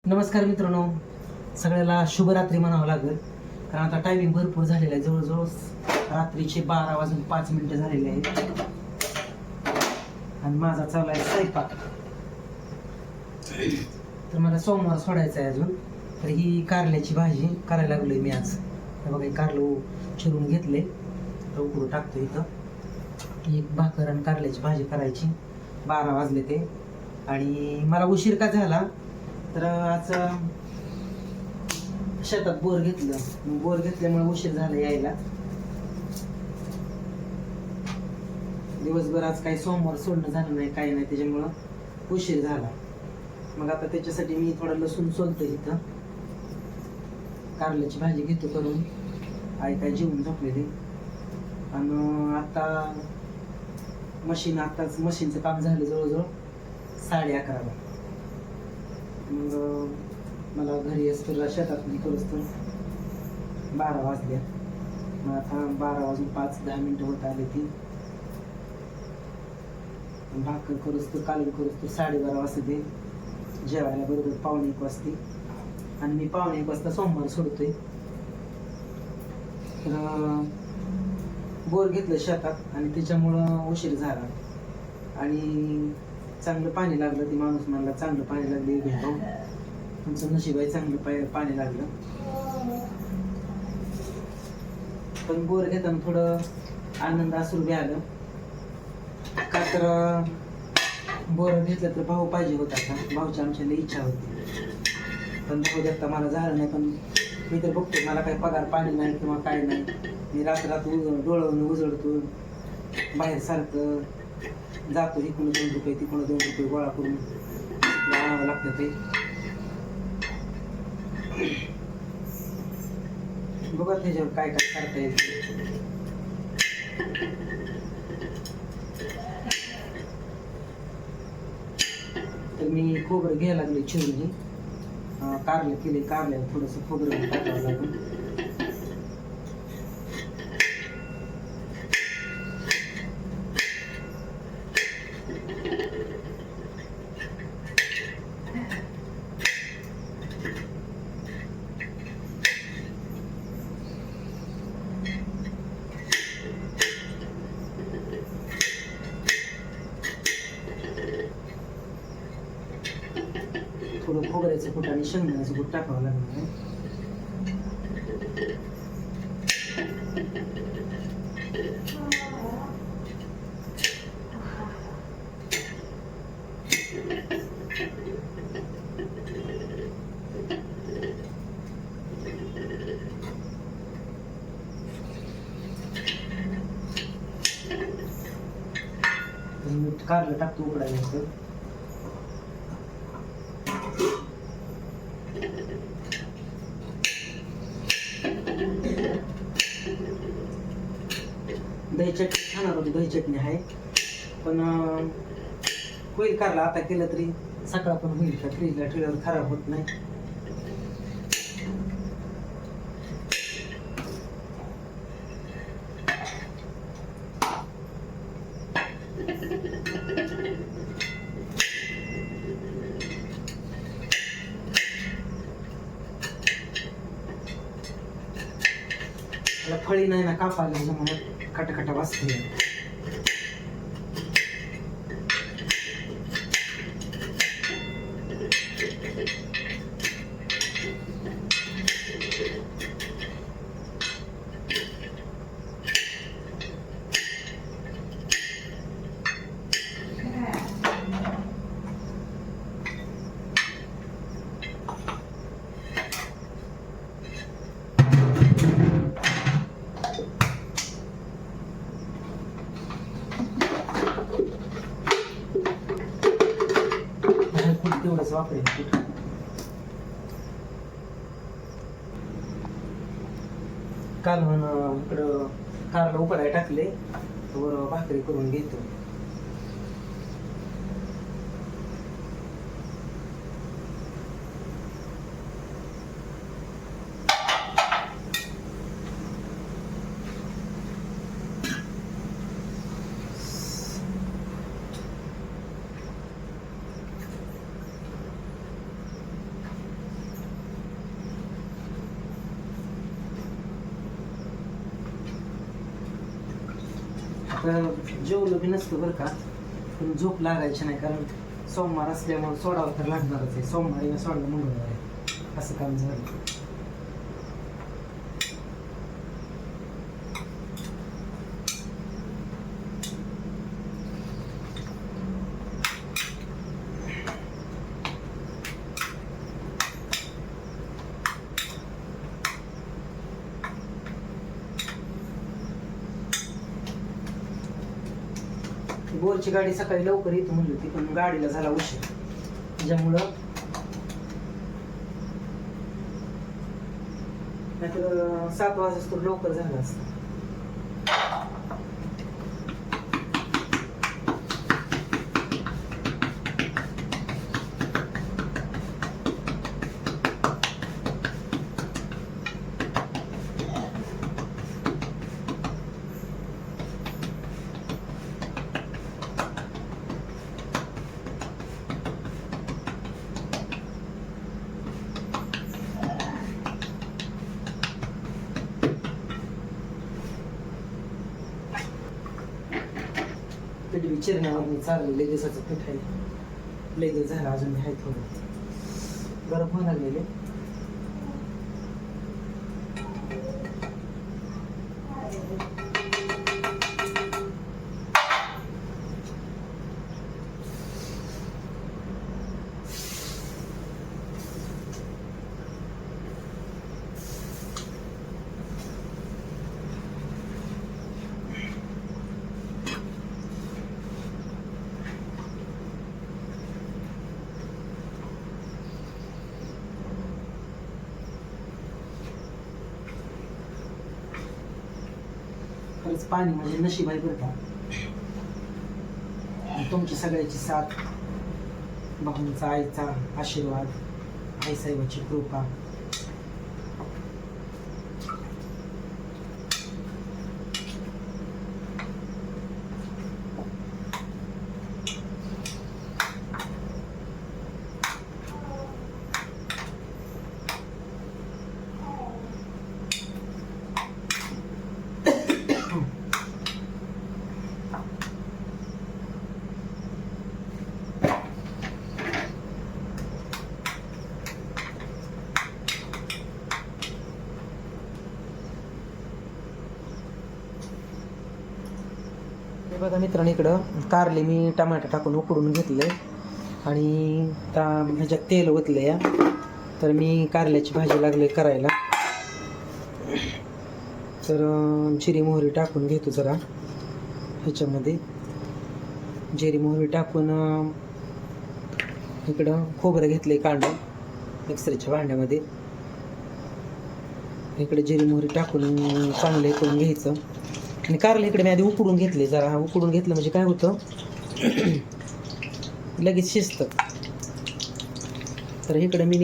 नमस्कार मित्रांनो, सगळ्याला शुभरात्री म्हणावं लागेल. कारण आता टायमिंग भरपूर झालेला आहे. जवळजवळ रात्रीचे 12 वाजून 5 मिनिटं झालेले आहेत आणि माझा चालू आहे स्वयंपाक. तर मला सोमवार सोडायचं आहे अजून. तर ही कारल्याची भाजी करायला लागलोय मी आज. हे बघा, कारलं चिरून घेतले, तर उकडू टाकतो इथं. एक भाकर आणि कारल्याची भाजी करायची. 12 वाजले ते. आणि मला उशीर का झाला तर आज शेतात बोर घेतलं. बोर घेतल्यामुळे उशीर झाला यायला. दिवसभर आज काही सोमवार सोडणं झालं नाही, काही नाही, त्याच्यामुळं उशीर झाला. मग आता त्याच्यासाठी मी थोडं लसूण सोलतो इथं. कारल्याची भाजी घेतो करून. आई काय जेवून झोपलेली. आणि आता आताच मशीनचं काम झालं जवळजवळ 11:30ला. मग मला घरी असतो शेतात करूच तर 12 वाजल्या. मग आता 12 वाजून 5-10 मिनिटं होत आले. ती भाकर करूच तर कालून करूच तर 12:30 वाजते. जेवायला बरोबर 1:45 वाजते. आणि मी 1:45 वाजता सोमवार सोडतोय. तर बोर घेतलं शेतात आणि त्याच्यामुळं उशीर झाला. आणि चांगलं पाणी लागलं. ती माणूस म्हणला चांगलं पाणी लागलं, घेतो तुमचं नशीब आहे, चांगलं पाणी लागलं. पण बोर घेताना थोडं आनंद अश्रू बी आलं. का तर बोर घेतलं तर भाऊ पाहिजे होता. का भाऊची आमच्या लई इच्छा होती, पण भाऊ देखता मला झालं नाही. पण मी तर बघतो, मला काही पगार पाणी नाही किंवा काय नाही. मी रात्रात डोळं उजळतो, बाहेर सारखं जातो. इकडून 2 रुपये तिकडून 2 रुपये गोळा करून आणावं लागतं ते. बघा त्याच्यावर काय काय करता येईल. तर मी खोबरं घ्यायला लागले चिरून. कारले केले, कारल्याला थोडंसं खोबरं टाकावं लागेल. थोडं खोबऱ्याचं कूट आणि शेंगदाण्याचं कूट टाकावं लागणार आहे. मीठ कारलं टाकतो उकडायला. दही चटणी खाणार होती, दही चटणी आहे. पण होईल कारला आता केलं तरी सकाळ पण होईल. का फ्रीजला ठेवल्यावर खराब होत नाही. मला फळी नाही ना कापायला, म्हणून खटाखटा वाजते. तेवढंच वापरेल. काल इकडं कारला उकडायला टाकले, तर भाकरी करून घेतो. तर जेवलो बी नसतं बरं का, पण झोप लागायची नाही, कारण सोमवार असल्यामुळे सोडावं तर लागणारच आहे. सोमवारी ना सोडलं मंगळवार आहे, असं काम झालं. बोरची गाडी सकाळी लवकर येतो म्हणली होती, पण गाडीला झाला उशीर, त्याच्यामुळं नाहीतर 7 वाजता लवकर झालं असतं. पीठ विचारण्यावर मी चाललं, लगेचचं पीठ आहे, लगेच झालं, अजून आहे थोडं गरम होऊन लागलेले. खरंच पाणी म्हणजे नशीब आहे बरं का. तुमची सगळ्याची साथ, भाऊंचा, आईचा आशीर्वाद, आईसाहेबाची कृपा. हे बघा मित्रांनो, इकडं कारले मी टमाटर टाकून उकडून घेतले आणि ह्याच्यात तेल ओतलं या. तर मी कारल्याची भाजी लागले करायला. तर जिरी मोहरी टाकून घेतो जरा ह्याच्यामध्ये. जिरी मोहरी टाकून इकडं खोबरं घेतले कांदा मिक्सरच्या भांड्यामध्ये. इकडे जिरी मोहरी टाकून चांगलं हे करून घ्यायचं. आणि कारले इकडे मी आधी उकडून घेतले, जरा उकडून घेतलं म्हणजे काय होतं लगेच शिजतं. तर इकडे मी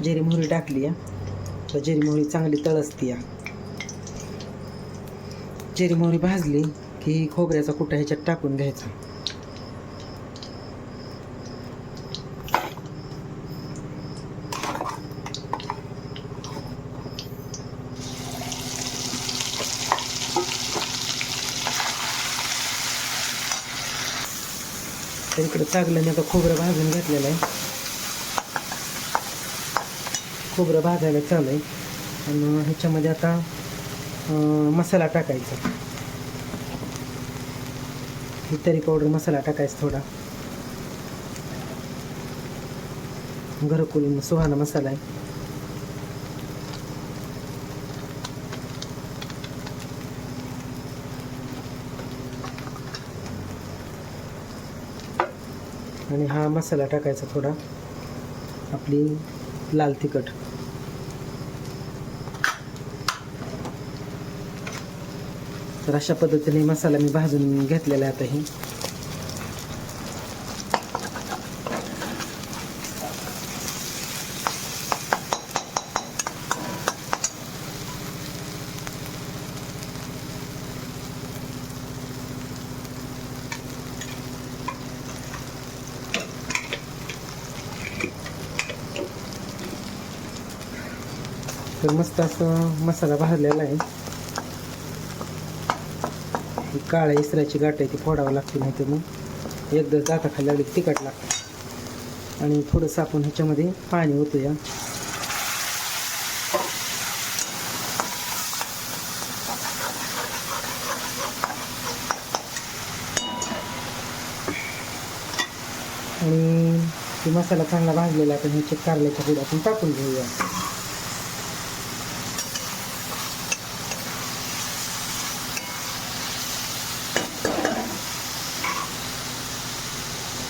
जिरी मोहरी टाकली या. तर जिरी मोहरी चांगली तळसती या. जिरी मोहरी भाजली की खोबऱ्याचा कुटा ह्याच्यात टाकून घ्यायचा. तर इकडे चांगलं मी आता खोबरं भाजून घेतलेलं आहे. खोबरं भाजायला चालू आहे. आणि ह्याच्यामध्ये आता मसाला टाकायचा. ही तरी पावडर मसाला टाकायचा थोडा. घरकुल सुहाना मसाला आहे. आणि हा मसाला टाकायचा थोडा, आपली लाल तिखट. तर अशा पद्धतीने मसाला मी भाजून घेतलेला आहे आता. ही तर मस्त असं मसाला भाजलेला आहे. काळ्या इसराची गाठ आहे ती फोडावं लागते, नाही तर मग एकदा दाताखाली लागली तिखट लागतं. आणि थोडंसं आपण ह्याच्यामध्ये पाणी होतं या. आणि ते मसाला चांगला भाजलेला आपण ह्याच्या कारल्याच्या पुढे आपण टाकून घेऊया.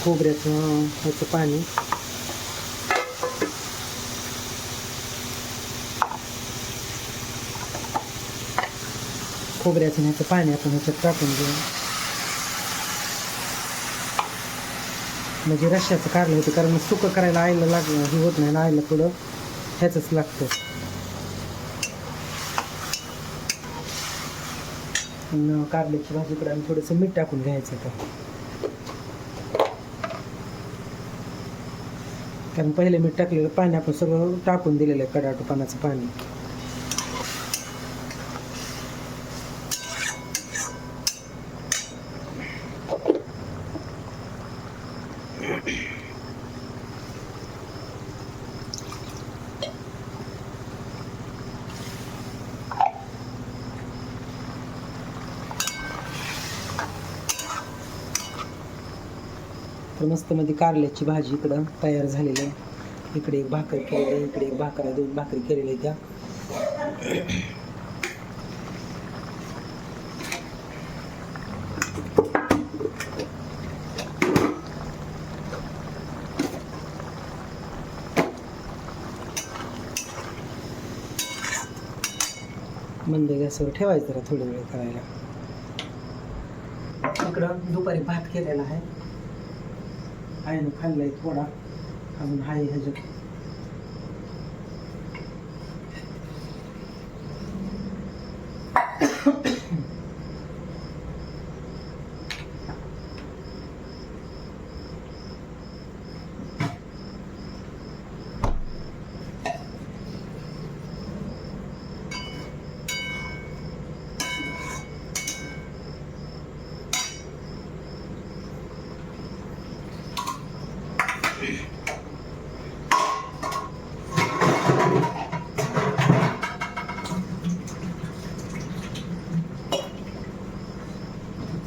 खोबऱ्याचं ह्याचं पाणी, खोबऱ्याचं ह्याचं पाणी आपण ह्याच्यात टाकून घेऊ. म्हणजे रश्श्याचं कारलं होतं, कारण सुकं करायला आईला लागलं हे होत नाही ना, आईला थोडं ह्याचंच लागतं. कारल्याची भाजीकडे आणि थोडंसं मीठ टाकून घ्यायचं तर, कारण पहिले मीठ टाकलेलं पाणी आपण सगळं टाकून दिलेलं आहे, कडाटूपणाचं पाणी. तर मस्त मध्ये कारल्याची भाजी इकडं तयार झालेली आहे. इकडे एक भाकर केलेली आहे, इकडे एक भाकर, 2 भाकरी केलेल्या आहेत त्या. मंद गॅसवर ठेवायचं जरा थोडा वेळ करायला. इकडं दुपारी भात केलेला आहे, आईनं खाल्लाय थोडा, अजून आहे ह्याच्यात.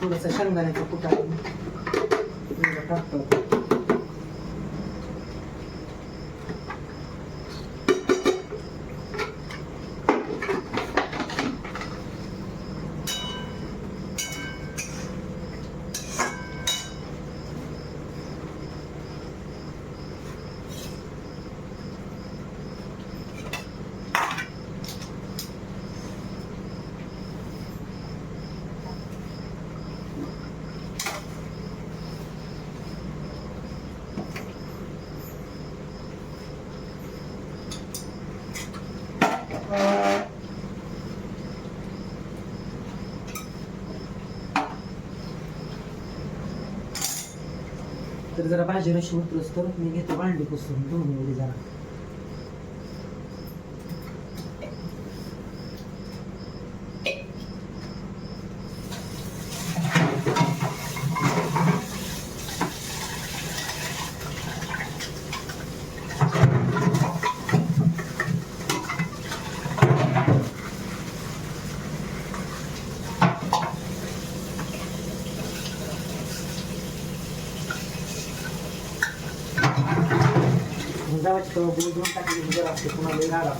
थोडंसं शेंगदाण्याचं कुट टाकतो. तर जरा भाजी रशी उतरस तर मी घेतो भांडी पुसून धुवून एवढी जरा. जावाची दोन टाकली जरा असते पुन्हा लई राडा.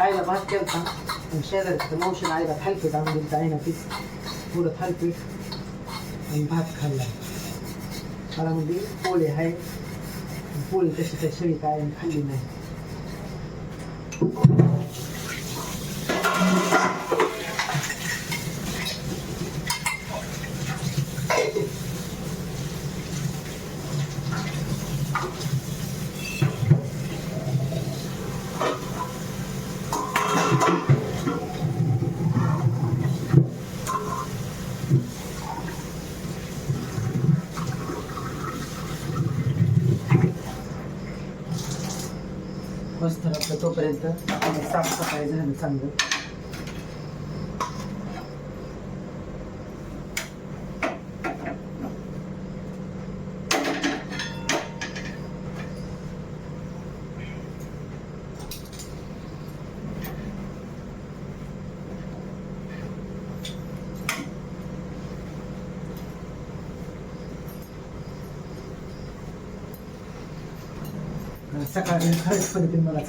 आईला भात केलता, शेजारचं मावशीनं आईला थालपीठ आणून दिलं, आईनं पीस थोडं थालपीठ आणि भात खाल्ला. मला म्हणजे पोळी आहे, पोळी कशी काय शिळी काय खाल्ली नाही. मस्त आपलं तोपर्यंत साफसफाई झाली चांगलं. सकाळी खरंच पद्धतीने मला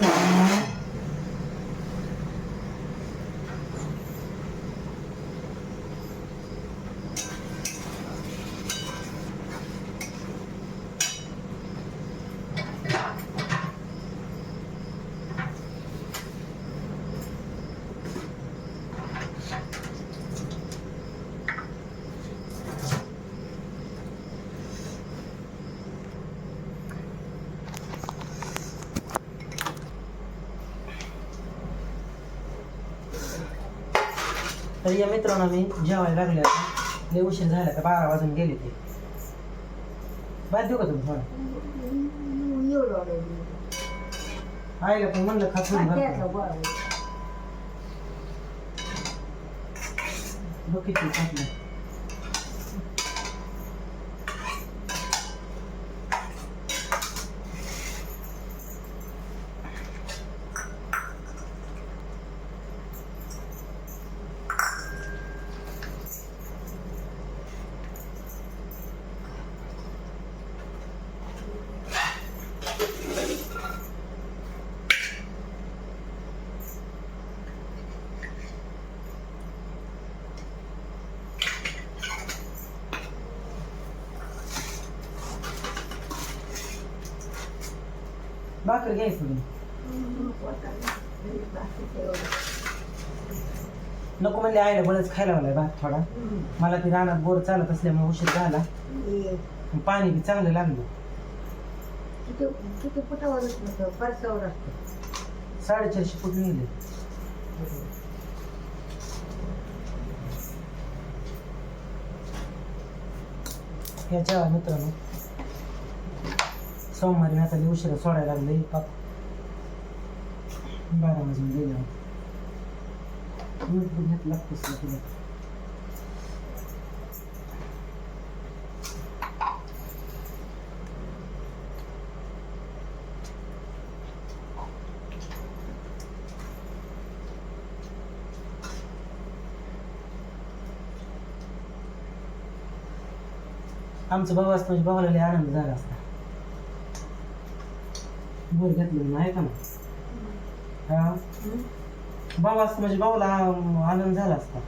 तर या मित्रांनो मी जेवायला लागले आता. लय उशीर झाला तर 12 वाजून गेले ते. भात देऊ का तुम्ही थोडा? आईला पण म्हणलं खा थोडी बघ किती खातलं. भाकर घ्यायचं मी नको म्हणले आईला बळच खायला मला भात थोडा. मला ती रानात बोर चालत असल्यामुळे उशीर झाला. पाणी बी चांगलं लागलं. 450 फूट नेले. ह्या जेव्हा मित्रांनो सोमवारी आता उशिरा सोडायला लागले. 12 वाजून गेले. घेतला तुला आमचा भाऊ असतो म्हणजे भावाला लय आनंद झाला असता. बोर घेतलं नाही का ना. हा भाऊ असतो म्हणजे भाऊला आनंद झाला असता.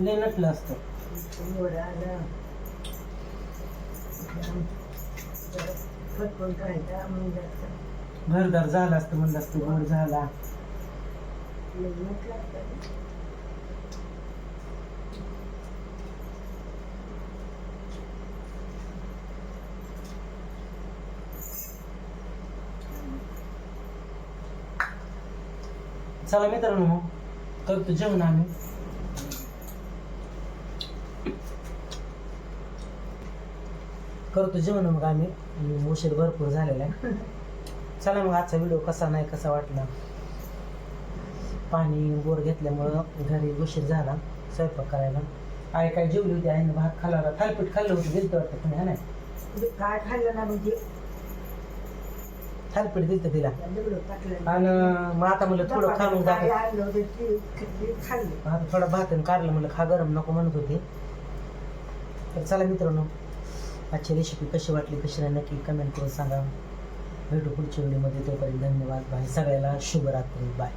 लय नटलं असतं. घरदार झालं असतं म्हणलं असतं. गोड झाला. चला मित्रांनो मग करतो जेवण आम्ही. करतो जेवण मग आम्ही. उशीर भरपूर झालेला आहे. चला मग आजचा व्हिडिओ कसा नाही कसा वाटला. पाणी बोर घेतल्यामुळं घरी उशीर झाला स्वयंपाक करायला. आई काय जेवली होती. आईनं भात खाल्ला. थालीपीठ खाल्लं होतं. दिलं वाटतं तुम्ही. हा नाही काय खाल्लं ना म्हणजे थालीपीठ दिलं तिला. आणि मग आता म्हणलं थोडं खाऊन जा. आता थोडा भात काढलं म्हणलं खा गरम नको म्हणत होते. तर चला मित्रांनो आजची रेसिपी कशी वाटली कशी नाही नक्की कमेंट करून सांगा. भेटू पुढच्या व्हिडिओमध्ये. तोपर्यंत धन्यवाद. बाय. सगळ्याला शुभरात्री. बाय.